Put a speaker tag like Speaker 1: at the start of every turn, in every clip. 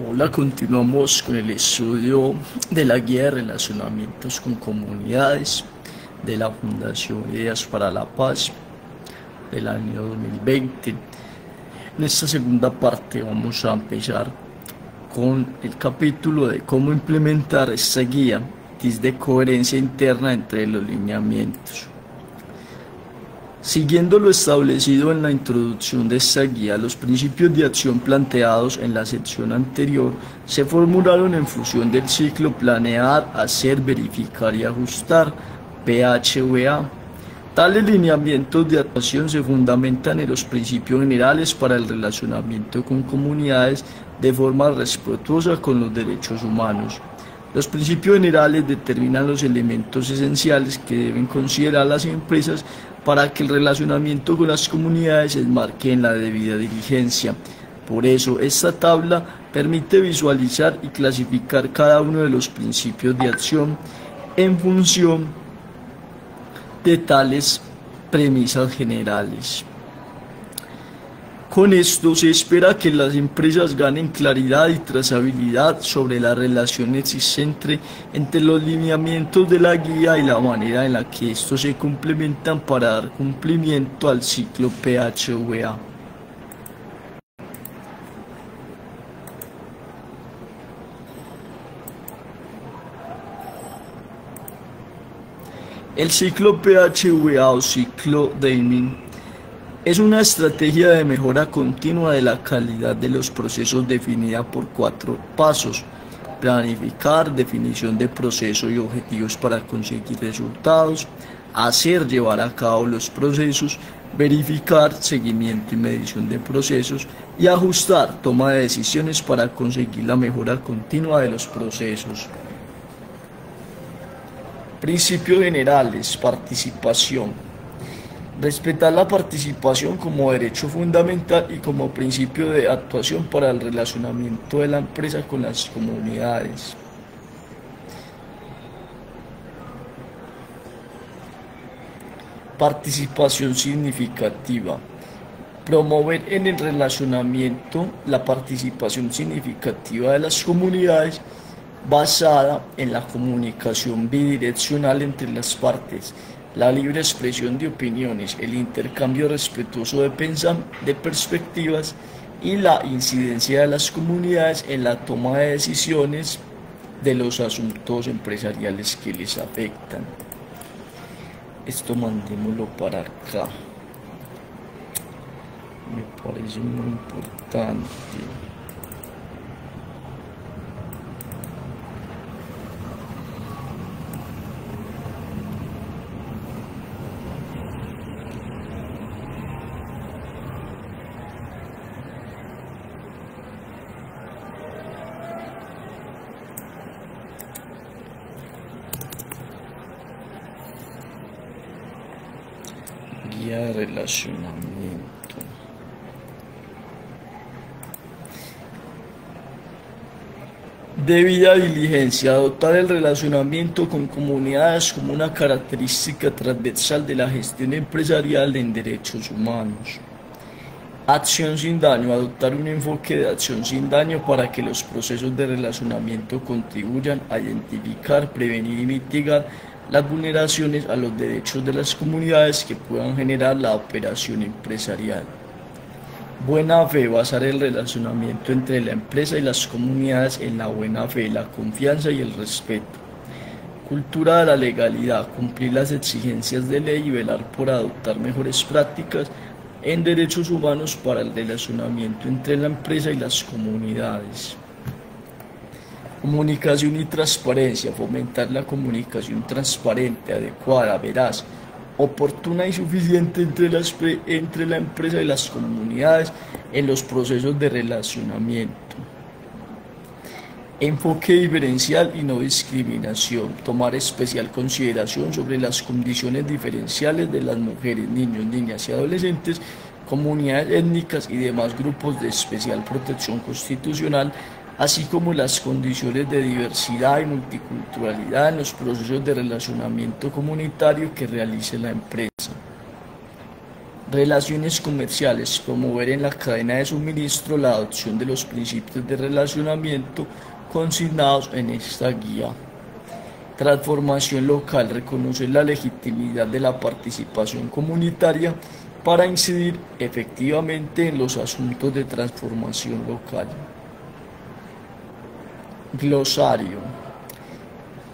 Speaker 1: Hola, continuamos con el estudio de la guía de relacionamientos con comunidades de la Fundación Ideas para la Paz del año 2020. En esta segunda parte vamos a empezar con el capítulo de cómo implementar esta guía de coherencia interna entre los lineamientos. Siguiendo lo establecido en la introducción de esta guía, los principios de acción planteados en la sección anterior se formularon en función del ciclo planear, hacer, verificar y ajustar, PHVA. Tales lineamientos de actuación se fundamentan en los principios generales para el relacionamiento con comunidades de forma respetuosa con los derechos humanos. Los principios generales determinan los elementos esenciales que deben considerar las empresas para que el relacionamiento con las comunidades se enmarque en la debida diligencia. Por eso, esta tabla permite visualizar y clasificar cada uno de los principios de acción en función de tales premisas generales. Con esto se espera que las empresas ganen claridad y trazabilidad sobre la relación existente entre los lineamientos de la guía y la manera en la que estos se complementan para dar cumplimiento al ciclo PHVA. El ciclo PHVA o ciclo Deming es una estrategia de mejora continua de la calidad de los procesos definida por 4 pasos: planificar, definición de procesos y objetivos para conseguir resultados; hacer, llevar a cabo los procesos; verificar, seguimiento y medición de procesos; y ajustar, toma de decisiones para conseguir la mejora continua de los procesos. Principios generales: participación. Respetar la participación como derecho fundamental y como principio de actuación para el relacionamiento de la empresa con las comunidades. Participación significativa. Promover en el relacionamiento la participación significativa de las comunidades basada en la comunicación bidireccional entre las partes, la libre expresión de opiniones, el intercambio respetuoso de perspectivas y la incidencia de las comunidades en la toma de decisiones de los asuntos empresariales que les afectan. Esto mandémoslo para acá. Me parece muy importante. Guía de relacionamiento. Debida diligencia. Adoptar el relacionamiento con comunidades como una característica transversal de la gestión empresarial en derechos humanos. Acción sin daño. Adoptar un enfoque de acción sin daño para que los procesos de relacionamiento contribuyan a identificar, prevenir y mitigar las vulneraciones a los derechos de las comunidades que puedan generar la operación empresarial. Buena fe. Basar el relacionamiento entre la empresa y las comunidades en la buena fe, la confianza y el respeto. Cultura de la legalidad. Cumplir las exigencias de ley y velar por adoptar mejores prácticas en derechos humanos para el relacionamiento entre la empresa y las comunidades. Comunicación y transparencia. Fomentar la comunicación transparente, adecuada, veraz, oportuna y suficiente entre la empresa y las comunidades en los procesos de relacionamiento. Enfoque diferencial y no discriminación. Tomar especial consideración sobre las condiciones diferenciales de las mujeres, niños, niñas y adolescentes, comunidades étnicas y demás grupos de especial protección constitucional, así como las condiciones de diversidad y multiculturalidad en los procesos de relacionamiento comunitario que realice la empresa. Relaciones comerciales, promover en la cadena de suministro la adopción de los principios de relacionamiento consignados en esta guía. Transformación local, reconocer la legitimidad de la participación comunitaria para incidir efectivamente en los asuntos de transformación local. Glosario.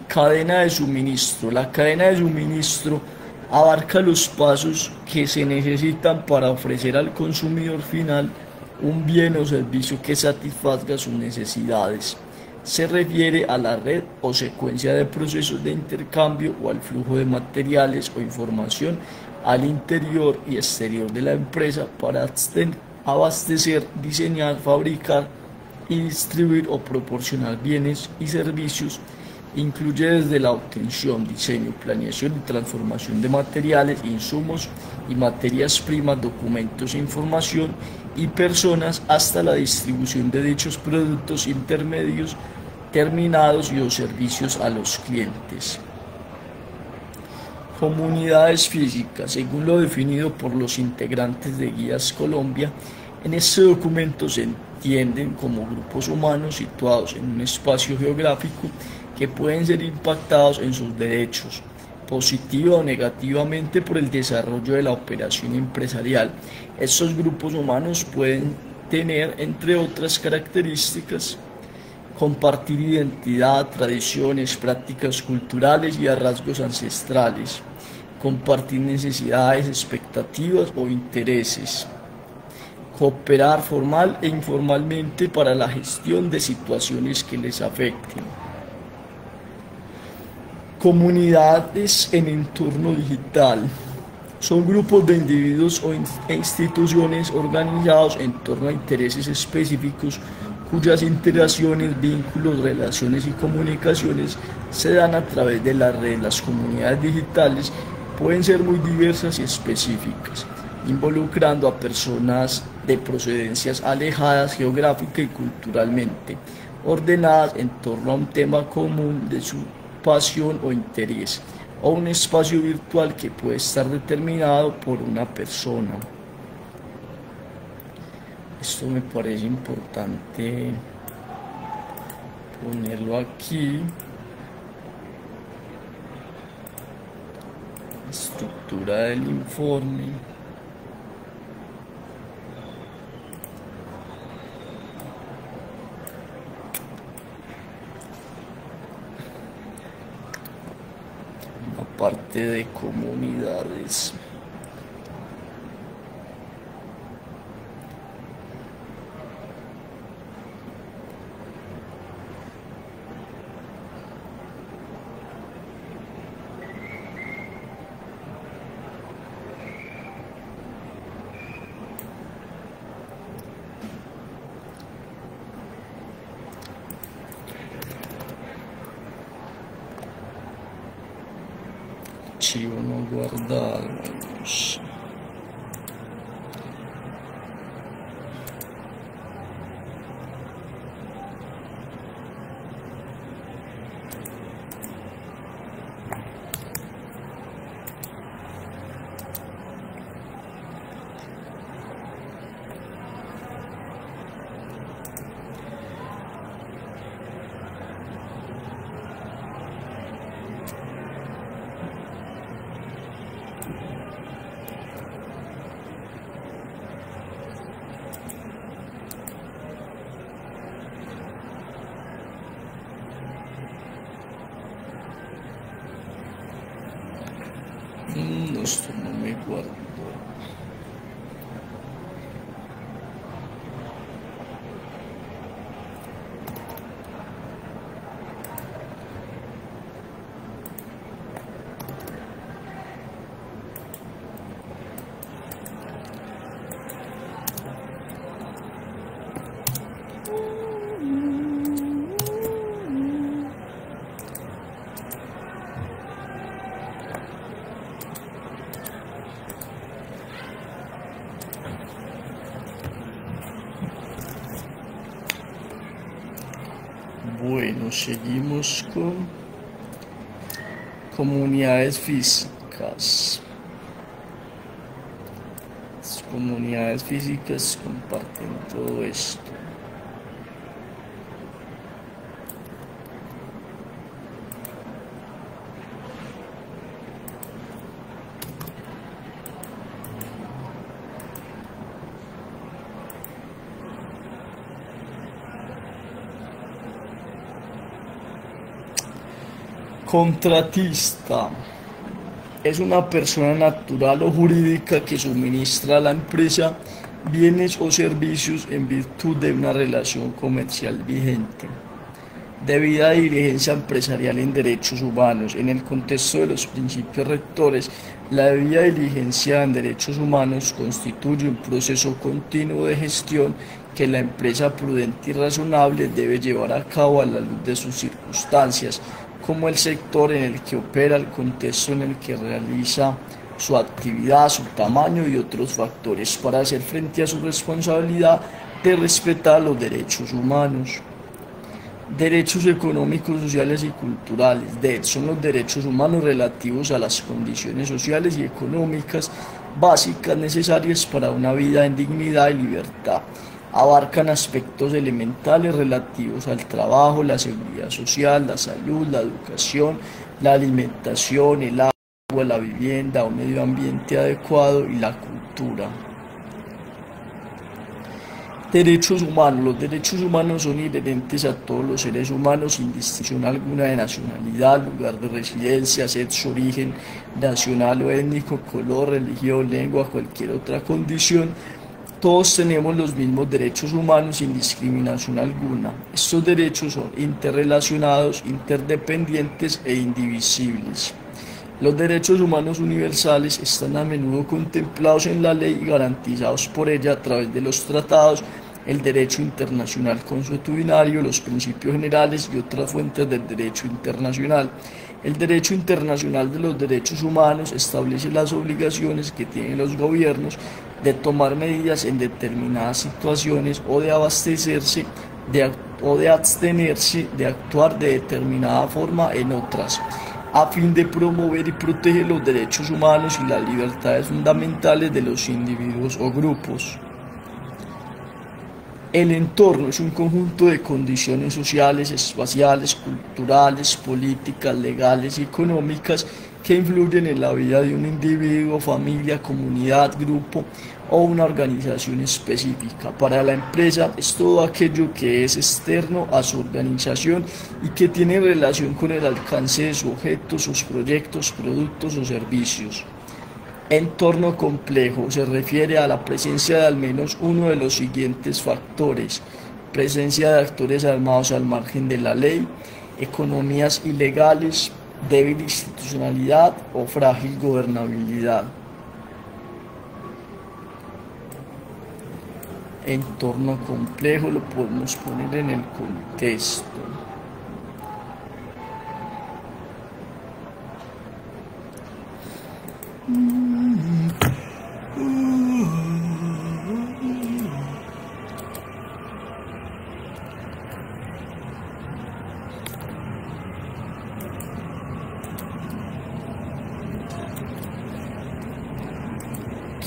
Speaker 1: Cadena de suministro. La cadena de suministro abarca los pasos que se necesitan para ofrecer al consumidor final un bien o servicio que satisfaga sus necesidades. Se refiere a la red o secuencia de procesos de intercambio o al flujo de materiales o información al interior y exterior de la empresa para abastecer, diseñar, fabricar y distribuir o proporcionar bienes y servicios. Incluye desde la obtención, diseño, planeación y transformación de materiales, insumos y materias primas, documentos e información y personas hasta la distribución de dichos productos intermedios, terminados y o servicios a los clientes. Comunidades físicas, según lo definido por los integrantes de Guías Colombia, en este documento se entienden como grupos humanos situados en un espacio geográfico que pueden ser impactados en sus derechos, positiva o negativamente por el desarrollo de la operación empresarial. Estos grupos humanos pueden tener, entre otras características, compartir identidad, tradiciones, prácticas culturales y rasgos ancestrales, compartir necesidades, expectativas o intereses, cooperar formal e informalmente para la gestión de situaciones que les afecten. Comunidades en entorno digital. Son grupos de individuos e instituciones organizados en torno a intereses específicos cuyas interacciones, vínculos, relaciones y comunicaciones se dan a través de la red. Las comunidades digitales pueden ser muy diversas y específicas, involucrando a personas de procedencias alejadas geográfica y culturalmente, ordenadas en torno a un tema común de su pasión o interés, o un espacio virtual que puede estar determinado por una persona. Esto me parece importante ponerlo aquí. Estructura del informe. Parte de comunidades. Archivo no guardado. Esto no me guardo. Bueno, seguimos con comunidades físicas. comunidades físicas comparten todo esto. Contratista es una persona natural o jurídica que suministra a la empresa bienes o servicios en virtud de una relación comercial vigente. Debida diligencia empresarial en derechos humanos, en el contexto de los principios rectores, la debida diligencia en derechos humanos constituye un proceso continuo de gestión que la empresa prudente y razonable debe llevar a cabo a la luz de sus circunstancias, como el sector en el que opera, el contexto en el que realiza su actividad, su tamaño y otros factores para hacer frente a su responsabilidad de respetar los derechos humanos. Derechos económicos, sociales y culturales. Son los derechos humanos relativos a las condiciones sociales y económicas básicas necesarias para una vida en dignidad y libertad. Abarcan aspectos elementales relativos al trabajo, la seguridad social, la salud, la educación, la alimentación, el agua, la vivienda, un medio ambiente adecuado y la cultura. Derechos humanos. Los derechos humanos son inherentes a todos los seres humanos sin distinción alguna de nacionalidad, lugar de residencia, sexo, origen nacional o étnico, color, religión, lengua, cualquier otra condición. Todos tenemos los mismos derechos humanos sin discriminación alguna. Estos derechos son interrelacionados, interdependientes e indivisibles. Los derechos humanos universales están a menudo contemplados en la ley y garantizados por ella a través de los tratados, el derecho internacional consuetudinario, los principios generales y otras fuentes del derecho internacional. El derecho internacional de los derechos humanos establece las obligaciones que tienen los gobiernos de tomar medidas en determinadas situaciones o de abastecerse o de abstenerse de actuar de determinada forma en otras, a fin de promover y proteger los derechos humanos y las libertades fundamentales de los individuos o grupos. El entorno es un conjunto de condiciones sociales, espaciales, culturales, políticas, legales y económicas que influyen en la vida de un individuo, familia, comunidad, grupo o una organización específica. Para la empresa es todo aquello que es externo a su organización y que tiene relación con el alcance de su objeto, sus proyectos, productos o servicios. Entorno complejo se refiere a la presencia de al menos uno de los siguientes factores: presencia de actores armados al margen de la ley, economías ilegales, débil institucionalidad o frágil gobernabilidad. Entorno complejo lo podemos poner en el contexto.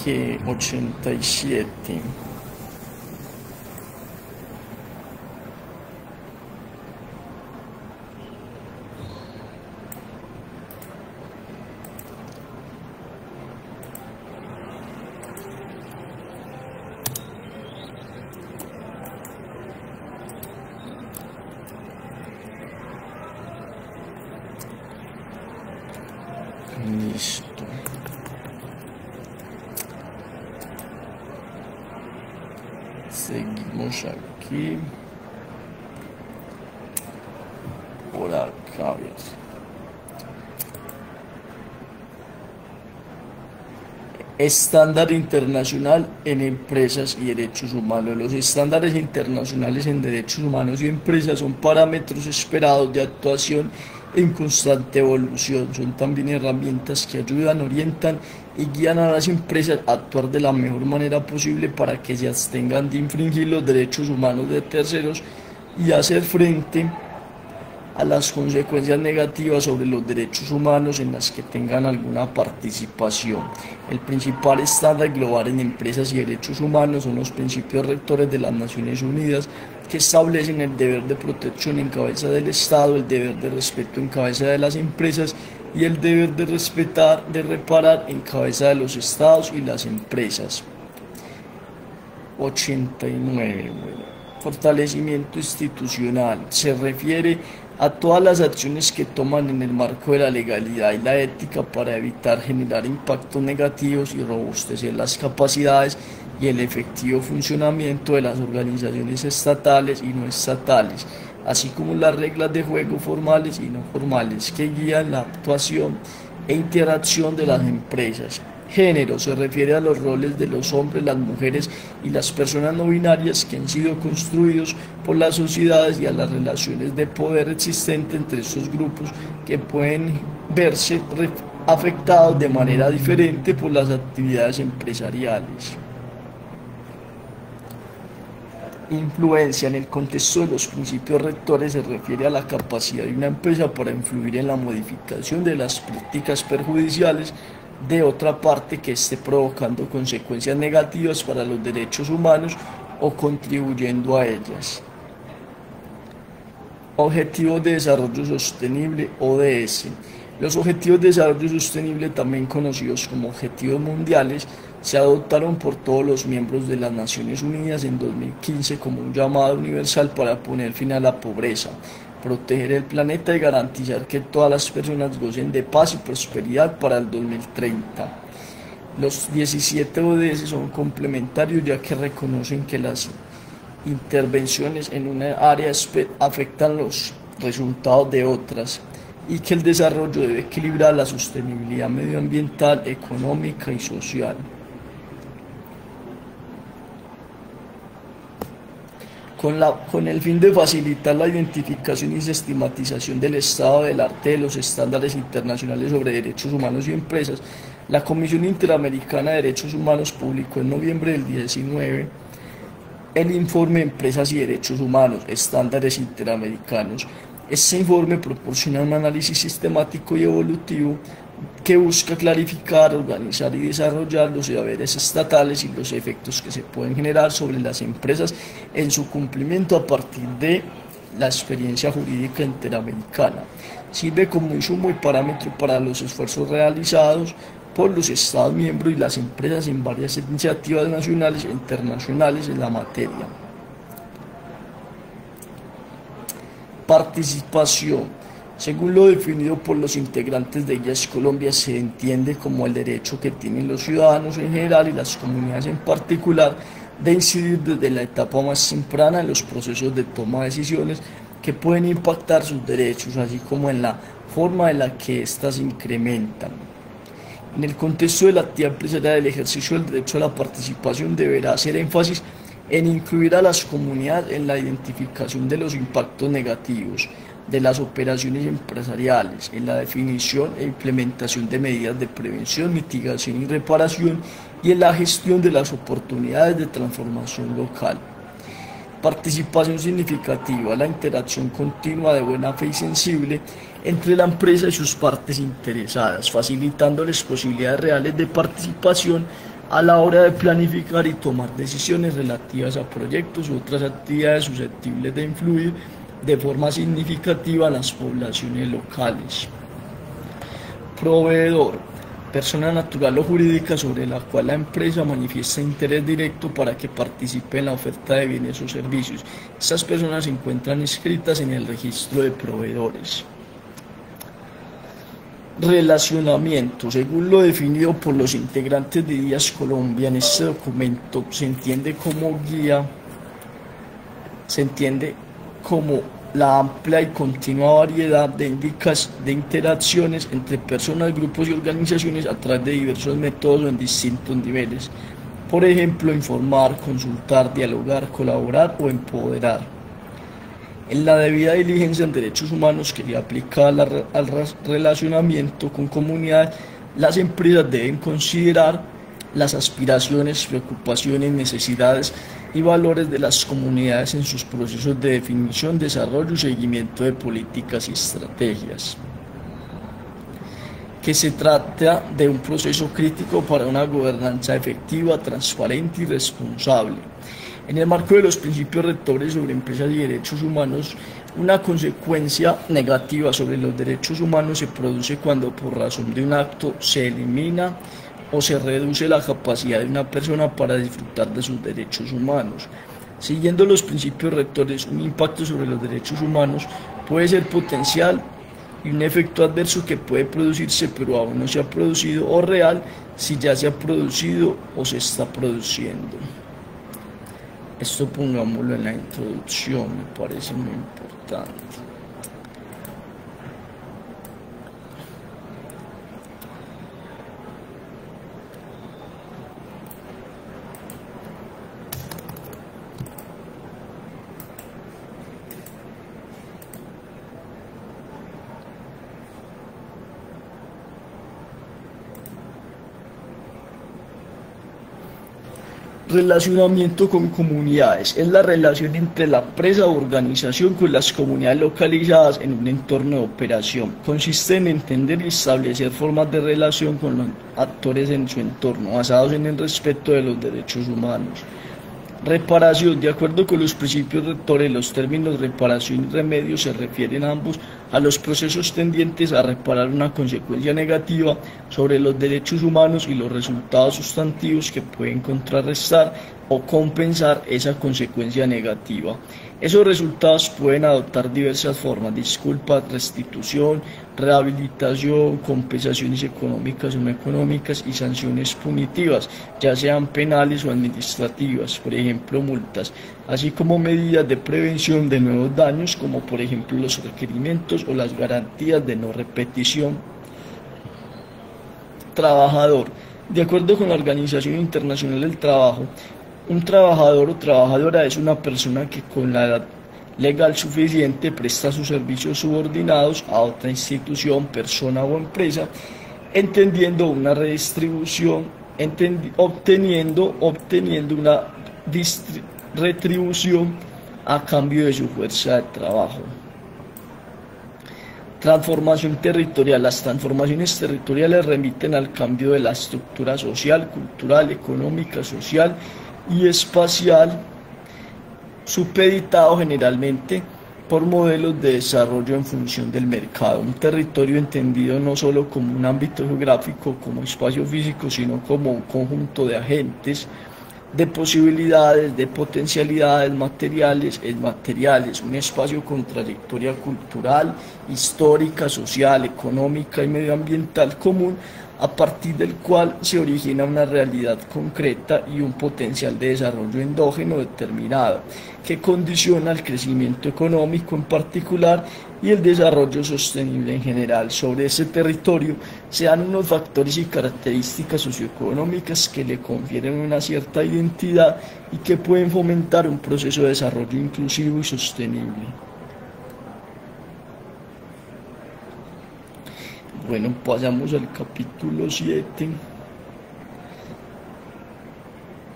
Speaker 1: Que 87. Listo. Seguimos aquí. Por acá, a ver. Estándar internacional en empresas y derechos humanos. Los estándares internacionales en derechos humanos y empresas son parámetros esperados de actuación en constante evolución. Son también herramientas que ayudan, orientan y guían a las empresas a actuar de la mejor manera posible para que se abstengan de infringir los derechos humanos de terceros y hacer frente a las consecuencias negativas sobre los derechos humanos en las que tengan alguna participación. El principal estándar global en empresas y derechos humanos son los principios rectores de las Naciones Unidas, que establecen el deber de protección en cabeza del Estado, el deber de respeto en cabeza de las empresas y el deber de reparar en cabeza de los Estados y las empresas. 89. Fortalecimiento institucional. Se refiere a todas las acciones que toman en el marco de la legalidad y la ética para evitar generar impactos negativos y robustecer las capacidades y el efectivo funcionamiento de las organizaciones estatales y no estatales, así como las reglas de juego formales y no formales que guían la actuación e interacción de las empresas. Género se refiere a los roles de los hombres, las mujeres y las personas no binarias que han sido construidos por las sociedades y a las relaciones de poder existentes entre estos grupos que pueden verse afectados de manera diferente por las actividades empresariales. Influencia en el contexto de los principios rectores se refiere a la capacidad de una empresa para influir en la modificación de las prácticas perjudiciales de otra parte que esté provocando consecuencias negativas para los derechos humanos o contribuyendo a ellas. Objetivos de Desarrollo Sostenible, ODS. Los Objetivos de Desarrollo Sostenible, también conocidos como Objetivos Mundiales, se adoptaron por todos los miembros de las Naciones Unidas en 2015 como un llamado universal para poner fin a la pobreza, proteger el planeta y garantizar que todas las personas gocen de paz y prosperidad para el 2030. Los 17 ODS son complementarios ya que reconocen que las intervenciones en una área afectan los resultados de otras y que el desarrollo debe equilibrar la sostenibilidad medioambiental, económica y social. Con el fin de facilitar la identificación y sistematización del estado del arte de los estándares internacionales sobre derechos humanos y empresas, la Comisión Interamericana de Derechos Humanos publicó en noviembre del 2019 el informe Empresas y Derechos Humanos, Estándares Interamericanos. Este informe proporciona un análisis sistemático y evolutivo que busca clarificar, organizar y desarrollar los deberes estatales y los efectos que se pueden generar sobre las empresas en su cumplimiento a partir de la experiencia jurídica interamericana. Sirve como insumo y parámetro para los esfuerzos realizados por los Estados miembros y las empresas en varias iniciativas nacionales e internacionales en la materia. Participación. Según lo definido por los integrantes de Yes Colombia, se entiende como el derecho que tienen los ciudadanos en general y las comunidades en particular de incidir desde la etapa más temprana en los procesos de toma de decisiones que pueden impactar sus derechos, así como en la forma en la que éstas se incrementan. En el contexto de la actividad empresarial, el ejercicio del derecho a la participación deberá hacer énfasis en incluir a las comunidades en la identificación de los impactos negativos de las operaciones empresariales, en la definición e implementación de medidas de prevención, mitigación y reparación y en la gestión de las oportunidades de transformación local. Participación significativa, la interacción continua de buena fe y sensible entre la empresa y sus partes interesadas, facilitándoles posibilidades reales de participación a la hora de planificar y tomar decisiones relativas a proyectos u otras actividades susceptibles de influir de forma significativa a las poblaciones locales. Proveedor, persona natural o jurídica sobre la cual la empresa manifiesta interés directo para que participe en la oferta de bienes o servicios. Estas personas se encuentran inscritas en el registro de proveedores. Relacionamiento. Según lo definido por los integrantes de Yes Colombia, en este documento se entiende como guía, como la amplia y continua variedad de interacciones entre personas, grupos y organizaciones a través de diversos métodos o en distintos niveles. Por ejemplo, informar, consultar, dialogar, colaborar o empoderar. En la debida diligencia en derechos humanos que se aplica al relacionamiento con comunidades, las empresas deben considerar las aspiraciones, preocupaciones, necesidades y valores de las comunidades en sus procesos de definición, desarrollo y seguimiento de políticas y estrategias. Que se trata de un proceso crítico para una gobernanza efectiva, transparente y responsable. En el marco de los principios rectores sobre empresas y derechos humanos, una consecuencia negativa sobre los derechos humanos se produce cuando por razón de un acto se elimina o se reduce la capacidad de una persona para disfrutar de sus derechos humanos. Siguiendo los principios rectores, un impacto sobre los derechos humanos puede ser potencial y un efecto adverso que puede producirse pero aún no se ha producido, o real si ya se ha producido o se está produciendo. Esto pongámoslo en la introducción, me parece muy importante. Relacionamiento con comunidades. Es la relación entre la empresa o organización con las comunidades localizadas en un entorno de operación. Consiste en entender y establecer formas de relación con los actores en su entorno, basados en el respeto de los derechos humanos. Reparación. De acuerdo con los principios rectores, los términos reparación y remedio se refieren ambos a los procesos tendientes a reparar una consecuencia negativa sobre los derechos humanos y los resultados sustantivos que pueden contrarrestar o compensar esa consecuencia negativa. Esos resultados pueden adoptar diversas formas: disculpa, restitución, rehabilitación, compensaciones económicas o no económicas y sanciones punitivas, ya sean penales o administrativas, por ejemplo multas, así como medidas de prevención de nuevos daños, como por ejemplo los requerimientos o las garantías de no repetición. Trabajador. De acuerdo con la Organización Internacional del Trabajo, un trabajador o trabajadora es una persona que con la edad legal suficiente presta sus servicios subordinados a otra institución, persona o empresa, entendiendo una redistribución, obteniendo una retribución a cambio de su fuerza de trabajo. Transformación territorial. Las transformaciones territoriales remiten al cambio de la estructura social, cultural, económica, social y espacial, supeditado generalmente por modelos de desarrollo en función del mercado. Un territorio entendido no solo como un ámbito geográfico, como espacio físico, sino como un conjunto de agentes, de posibilidades, de potencialidades materiales e inmateriales, un espacio con trayectoria cultural, histórica, social, económica y medioambiental común, a partir del cual se origina una realidad concreta y un potencial de desarrollo endógeno determinado, que condiciona el crecimiento económico en particular y el desarrollo sostenible en general. Sobre ese territorio se dan unos factores y características socioeconómicas que le confieren una cierta identidad y que pueden fomentar un proceso de desarrollo inclusivo y sostenible. Bueno, pasamos al capítulo 7,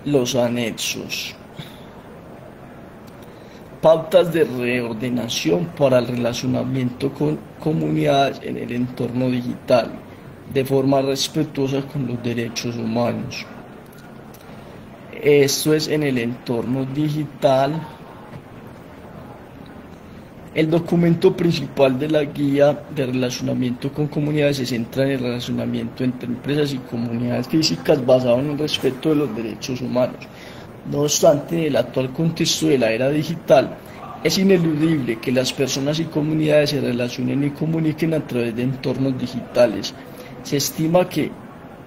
Speaker 1: los anexos. Pautas de reordenación para el relacionamiento con comunidades en el entorno digital, de forma respetuosa con los derechos humanos. Esto es en el entorno digital. El documento principal de la guía de relacionamiento con comunidades se centra en el relacionamiento entre empresas y comunidades físicas basado en el respeto de los derechos humanos. No obstante, en el actual contexto de la era digital, es ineludible que las personas y comunidades se relacionen y comuniquen a través de entornos digitales. Se estima que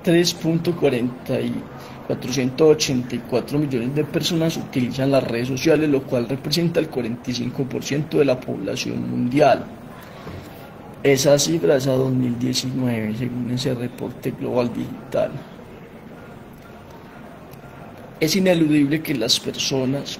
Speaker 1: 3.484 millones de personas utilizan las redes sociales, lo cual representa el 45% de la población mundial. Esa cifra es a 2019, según ese reporte global digital. Es ineludible que las personas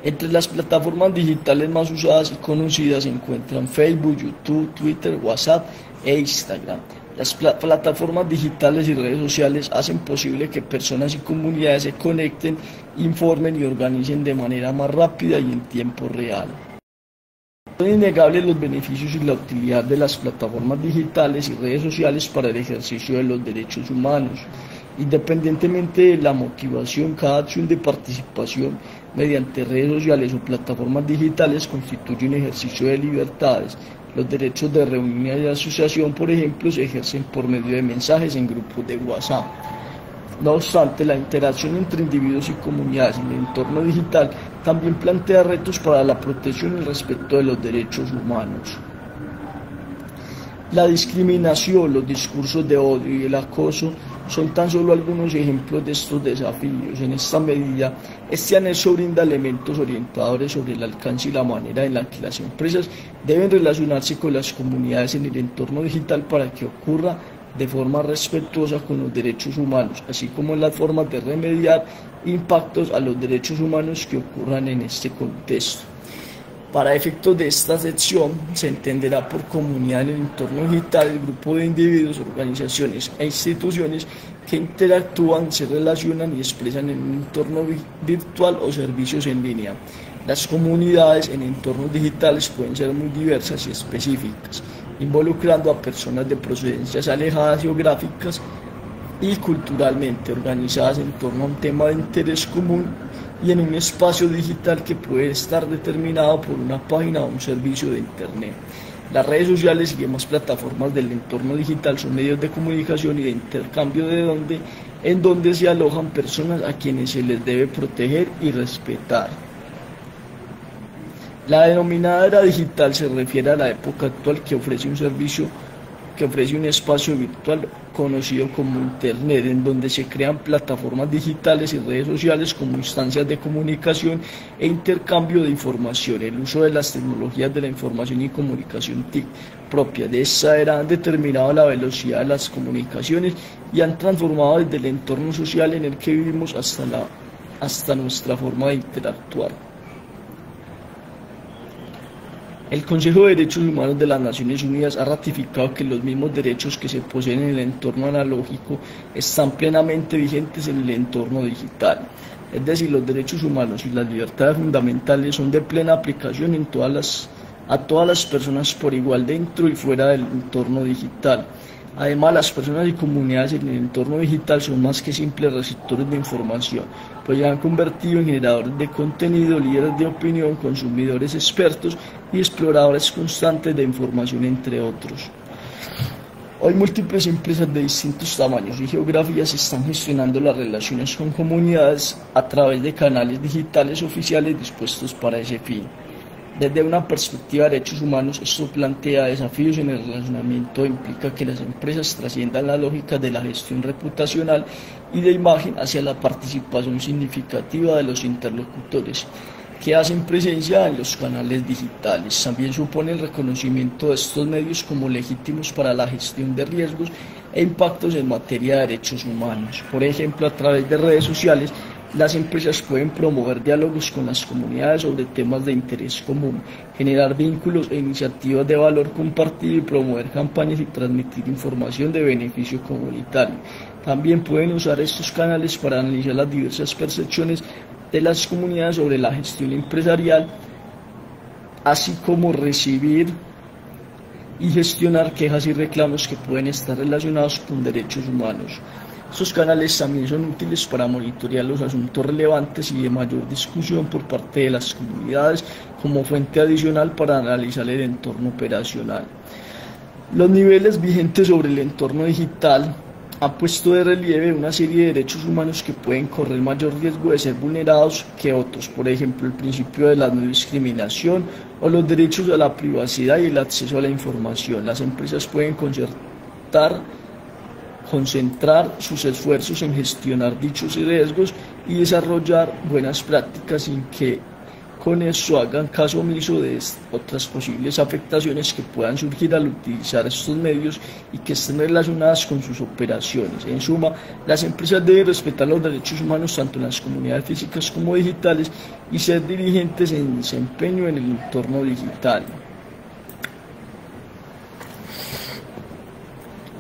Speaker 1: Entre las plataformas digitales más usadas y conocidas se encuentran Facebook, YouTube, Twitter, WhatsApp e Instagram. Las plataformas digitales y redes sociales hacen posible que personas y comunidades se conecten, informen y organicen de manera más rápida y en tiempo real. Son innegables los beneficios y la utilidad de las plataformas digitales y redes sociales para el ejercicio de los derechos humanos. Independientemente de la motivación, cada acción de participación mediante redes sociales o plataformas digitales constituye un ejercicio de libertades. Los derechos de reunión y de asociación, por ejemplo, se ejercen por medio de mensajes en grupos de WhatsApp. No obstante, la interacción entre individuos y comunidades en el entorno digital también plantea retos para la protección y el respeto de los derechos humanos. La discriminación, los discursos de odio y el acoso son tan solo algunos ejemplos de estos desafíos. En esta medida, este anexo brinda elementos orientadores sobre el alcance y la manera en la que las empresas deben relacionarse con las comunidades en el entorno digital para que ocurra de forma respetuosa con los derechos humanos, así como en las formas de remediar impactos a los derechos humanos que ocurran en este contexto. Para efectos de esta sección, se entenderá por comunidad en el entorno digital el grupo de individuos, organizaciones e instituciones que interactúan, se relacionan y expresan en un entorno virtual o servicios en línea. Las comunidades en entornos digitales pueden ser muy diversas y específicas, involucrando a personas de procedencias alejadas geográficas y culturalmente, organizadas en torno a un tema de interés común y en un espacio digital que puede estar determinado por una página o un servicio de Internet. Las redes sociales y demás plataformas del entorno digital son medios de comunicación y de intercambio en donde se alojan personas a quienes se les debe proteger y respetar. La denominada era digital se refiere a la época actual que ofrece un espacio virtual conocido como Internet, en donde se crean plataformas digitales y redes sociales como instancias de comunicación e intercambio de información. El uso de las tecnologías de la información y comunicación TIC propias de esta era han determinado la velocidad de las comunicaciones y han transformado desde el entorno social en el que vivimos hasta nuestra forma de interactuar. El Consejo de Derechos Humanos de las Naciones Unidas ha ratificado que los mismos derechos que se poseen en el entorno analógico están plenamente vigentes en el entorno digital. Es decir, los derechos humanos y las libertades fundamentales son de plena aplicación a todas las personas por igual dentro y fuera del entorno digital. Además, las personas y comunidades en el entorno digital son más que simples receptores de información, pues se han convertido en generadores de contenido, líderes de opinión, consumidores expertos y exploradores constantes de información, entre otros. Hoy múltiples empresas de distintos tamaños y geografías están gestionando las relaciones con comunidades a través de canales digitales oficiales dispuestos para ese fin. Desde una perspectiva de derechos humanos, esto plantea desafíos en el relacionamiento e implica que las empresas trasciendan la lógica de la gestión reputacional y de imagen hacia la participación significativa de los interlocutores que hacen presencia en los canales digitales. También supone el reconocimiento de estos medios como legítimos para la gestión de riesgos e impactos en materia de derechos humanos. Por ejemplo, a través de redes sociales, las empresas pueden promover diálogos con las comunidades sobre temas de interés común, generar vínculos e iniciativas de valor compartido y promover campañas y transmitir información de beneficio comunitario. También pueden usar estos canales para analizar las diversas percepciones de las comunidades sobre la gestión empresarial, así como recibir y gestionar quejas y reclamos que pueden estar relacionados con derechos humanos. Estos canales también son útiles para monitorear los asuntos relevantes y de mayor discusión por parte de las comunidades como fuente adicional para analizar el entorno operacional. Los niveles vigentes sobre el entorno digital han puesto de relieve una serie de derechos humanos que pueden correr mayor riesgo de ser vulnerados que otros, por ejemplo el principio de la no discriminación o los derechos a la privacidad y el acceso a la información. Las empresas pueden concentrar sus esfuerzos en gestionar dichos riesgos y desarrollar buenas prácticas sin que con eso hagan caso omiso de otras posibles afectaciones que puedan surgir al utilizar estos medios y que estén relacionadas con sus operaciones. En suma, las empresas deben respetar los derechos humanos tanto en las comunidades físicas como digitales y ser diligentes en desempeño en el entorno digital.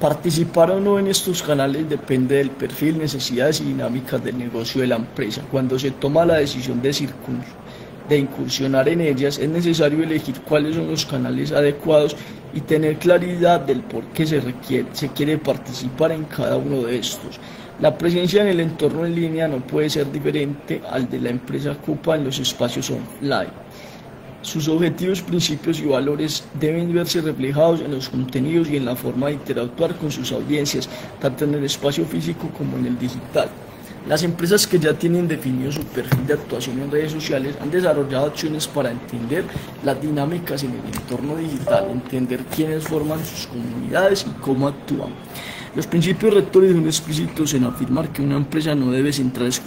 Speaker 1: Participar o no en estos canales depende del perfil, necesidades y dinámicas del negocio de la empresa. Cuando se toma la decisión de incursionar en ellas, es necesario elegir cuáles son los canales adecuados y tener claridad del por qué se quiere participar en cada uno de estos. La presencia en el entorno en línea no puede ser diferente al de la empresa ocupa en los espacios online. Sus objetivos, principios y valores deben verse reflejados en los contenidos y en la forma de interactuar con sus audiencias, tanto en el espacio físico como en el digital. Las empresas que ya tienen definido su perfil de actuación en redes sociales han desarrollado acciones para entender las dinámicas en el entorno digital, entender quiénes forman sus comunidades y cómo actúan. Los principios rectores son explícitos en afirmar que una empresa no debe centrarse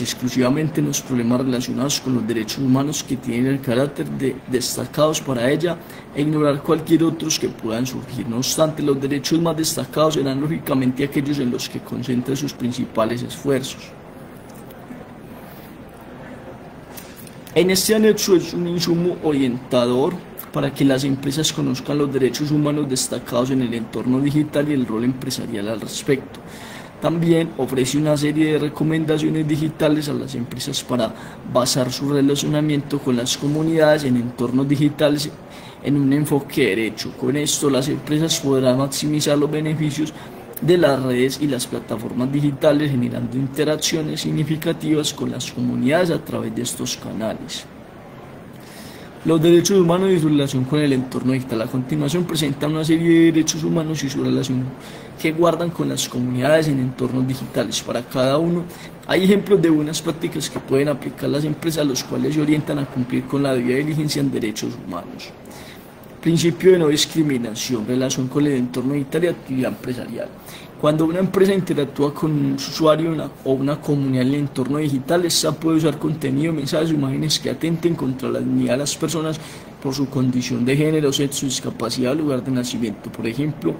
Speaker 1: exclusivamente en los problemas relacionados con los derechos humanos que tienen el carácter de destacados para ella e ignorar cualquier otros que puedan surgir. No obstante, los derechos más destacados serán lógicamente aquellos en los que concentre sus principales esfuerzos. En este anexo es un insumo orientador para que las empresas conozcan los derechos humanos destacados en el entorno digital y el rol empresarial al respecto. También ofrece una serie de recomendaciones digitales a las empresas para basar su relacionamiento con las comunidades en entornos digitales en un enfoque derecho. Con esto, las empresas podrán maximizar los beneficios de las redes y las plataformas digitales, generando interacciones significativas con las comunidades a través de estos canales. Los derechos humanos y su relación con el entorno digital. A continuación presenta una serie de derechos humanos y su relación que guardan con las comunidades en entornos digitales. Para cada uno hay ejemplos de buenas prácticas que pueden aplicar las empresas, los cuales se orientan a cumplir con la debida diligencia en derechos humanos. Principio de no discriminación, relación con el entorno digital y actividad empresarial. Cuando una empresa interactúa con un usuario o una comunidad en el entorno digital, esta puede usar contenido, mensajes o imágenes que atenten contra la dignidad de las personas por su condición de género, sexo, discapacidad o lugar de nacimiento. Por ejemplo,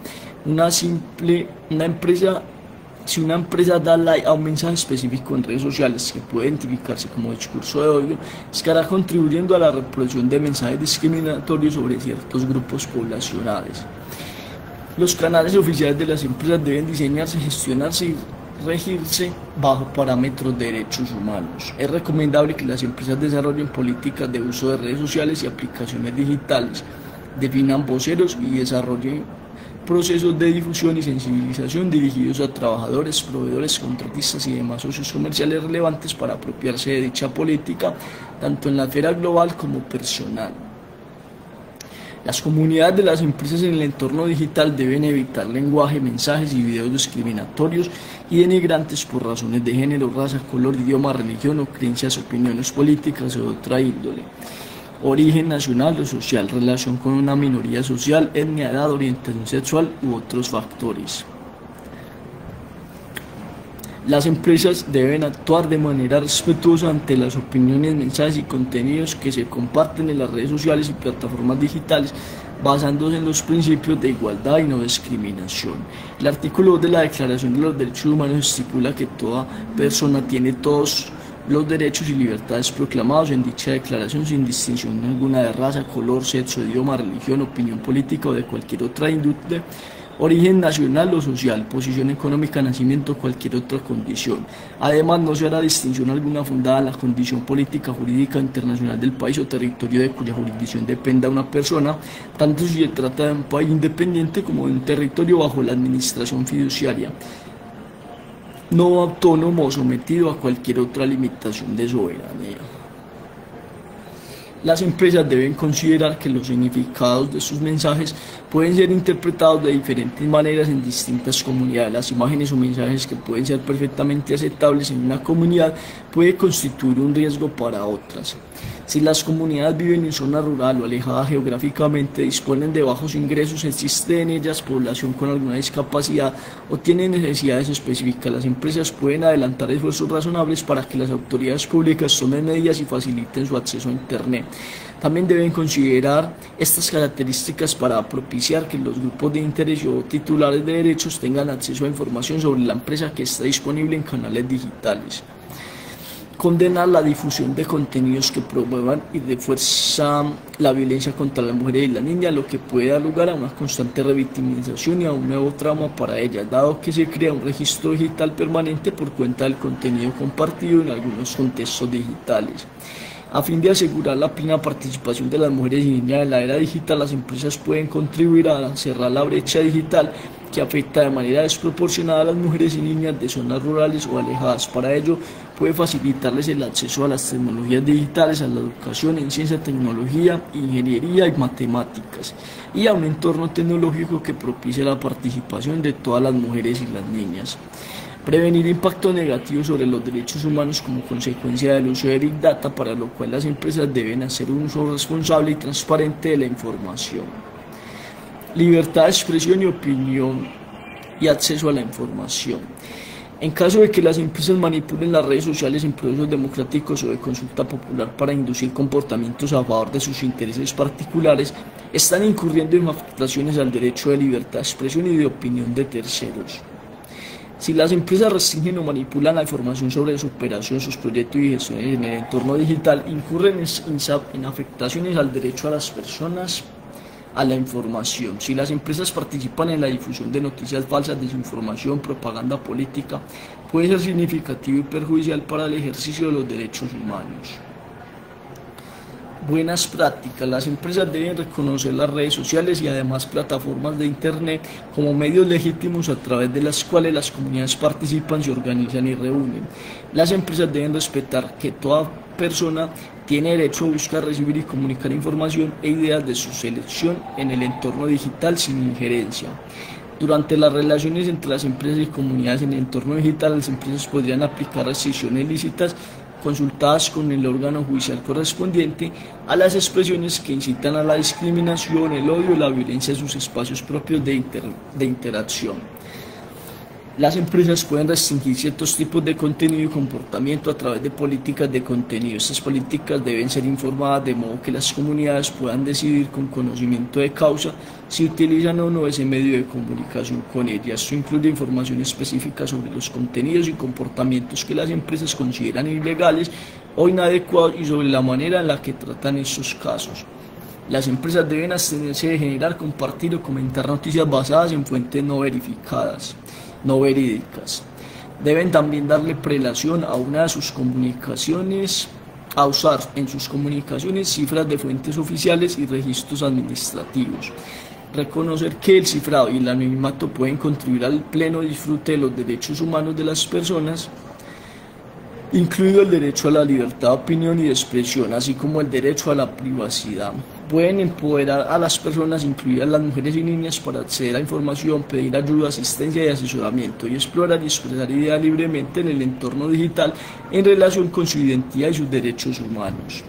Speaker 1: si una empresa da like a un mensaje específico en redes sociales que puede identificarse como discurso de odio, estará contribuyendo a la reproducción de mensajes discriminatorios sobre ciertos grupos poblacionales. Los canales oficiales de las empresas deben diseñarse, gestionarse y regirse bajo parámetros de derechos humanos. Es recomendable que las empresas desarrollen políticas de uso de redes sociales y aplicaciones digitales, definan voceros y desarrollen procesos de difusión y sensibilización dirigidos a trabajadores, proveedores, contratistas y demás socios comerciales relevantes para apropiarse de dicha política, tanto en la esfera global como personal. Las comunidades de las empresas en el entorno digital deben evitar lenguaje, mensajes y videos discriminatorios y denigrantes por razones de género, raza, color, idioma, religión o creencias, opiniones políticas o de otra índole. Origen nacional o social, relación con una minoría social, etnia, edad, orientación sexual u otros factores. Las empresas deben actuar de manera respetuosa ante las opiniones, mensajes y contenidos que se comparten en las redes sociales y plataformas digitales, basándose en los principios de igualdad y no discriminación. El artículo 2 de la Declaración de los Derechos Humanos estipula que toda persona tiene todos los derechos y libertades proclamados en dicha declaración sin distinción alguna de raza, color, sexo, idioma, religión, opinión política o de cualquier otra índole, origen nacional o social, posición económica, nacimiento o cualquier otra condición. Además, no se hará distinción alguna fundada en la condición política, jurídica, internacional del país o territorio de cuya jurisdicción dependa una persona, tanto si se trata de un país independiente como de un territorio bajo la administración fiduciaria, no autónomo o sometido a cualquier otra limitación de soberanía. Las empresas deben considerar que los significados de sus mensajes pueden ser interpretados de diferentes maneras en distintas comunidades. Las imágenes o mensajes que pueden ser perfectamente aceptables en una comunidad pueden constituir un riesgo para otras. Si las comunidades viven en zona rural o alejadas geográficamente, disponen de bajos ingresos, existe en ellas población con alguna discapacidad o tienen necesidades específicas, las empresas pueden adelantar esfuerzos razonables para que las autoridades públicas tomen medidas y faciliten su acceso a Internet. También deben considerar estas características para propiciar que los grupos de interés o titulares de derechos tengan acceso a información sobre la empresa que está disponible en canales digitales. Condenar la difusión de contenidos que promuevan y refuerzan la violencia contra las mujeres y las niñas, lo que puede dar lugar a una constante revictimización y a un nuevo trauma para ellas, dado que se crea un registro digital permanente por cuenta del contenido compartido en algunos contextos digitales. A fin de asegurar la plena participación de las mujeres y niñas en la era digital, las empresas pueden contribuir a cerrar la brecha digital que afecta de manera desproporcionada a las mujeres y niñas de zonas rurales o alejadas. Para ello, puede facilitarles el acceso a las tecnologías digitales, a la educación en ciencia, tecnología, ingeniería y matemáticas, y a un entorno tecnológico que propicie la participación de todas las mujeres y las niñas. Prevenir impactos negativos sobre los derechos humanos como consecuencia del uso de Big Data, para lo cual las empresas deben hacer un uso responsable y transparente de la información. Libertad de expresión y opinión y acceso a la información. En caso de que las empresas manipulen las redes sociales en procesos democráticos o de consulta popular para inducir comportamientos a favor de sus intereses particulares, están incurriendo en afectaciones al derecho de libertad de expresión y de opinión de terceros. Si las empresas restringen o manipulan la información sobre su operación, sus proyectos y gestiones en el entorno digital, incurren en afectaciones al derecho a las personas a la información. Si las empresas participan en la difusión de noticias falsas, desinformación, propaganda política, puede ser significativo y perjudicial para el ejercicio de los derechos humanos. Buenas prácticas. Las empresas deben reconocer las redes sociales y además plataformas de Internet como medios legítimos a través de las cuales las comunidades participan, se organizan y reúnen. Las empresas deben respetar que toda persona tiene derecho a buscar, recibir y comunicar información e ideas de su selección en el entorno digital sin injerencia. Durante las relaciones entre las empresas y comunidades en el entorno digital, las empresas podrían aplicar restricciones lícitas consultadas con el órgano judicial correspondiente a las expresiones que incitan a la discriminación, el odio y la violencia en sus espacios propios de interacción. Las empresas pueden restringir ciertos tipos de contenido y comportamiento a través de políticas de contenido. Estas políticas deben ser informadas de modo que las comunidades puedan decidir con conocimiento de causa si utilizan o no ese medio de comunicación con ellas. Esto incluye información específica sobre los contenidos y comportamientos que las empresas consideran ilegales o inadecuados y sobre la manera en la que tratan estos casos. Las empresas deben abstenerse de generar, compartir o comentar noticias basadas en fuentes no verificadas, no verídicas. Deben también darle prelación a una de sus comunicaciones, a usar en sus comunicaciones cifras de fuentes oficiales y registros administrativos. Reconocer que el cifrado y el anonimato pueden contribuir al pleno disfrute de los derechos humanos de las personas, incluido el derecho a la libertad de opinión y de expresión, así como el derecho a la privacidad. Pueden empoderar a las personas, incluidas las mujeres y niñas, para acceder a información, pedir ayuda, asistencia y asesoramiento, y explorar y expresar ideas libremente en el entorno digital en relación con su identidad y sus derechos humanos.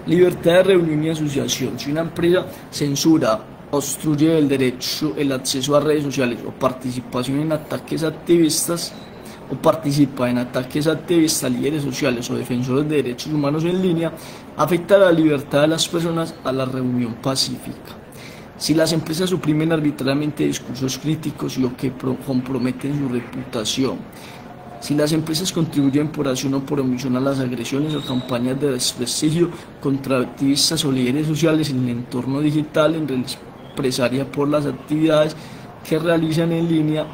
Speaker 1: Libertad de reunión y asociación. Si una empresa censura, obstruye el acceso a redes sociales o participación en ataques activistas, o participa en ataques a activistas, líderes sociales o defensores de derechos humanos en línea, afecta la libertad de las personas a la reunión pacífica. Si las empresas suprimen arbitrariamente discursos críticos y o que comprometen su reputación. Si las empresas contribuyen por acción o por omisión a las agresiones o campañas de desprestigio contra activistas o líderes sociales en el entorno digital en represalia por las actividades que realizan en línea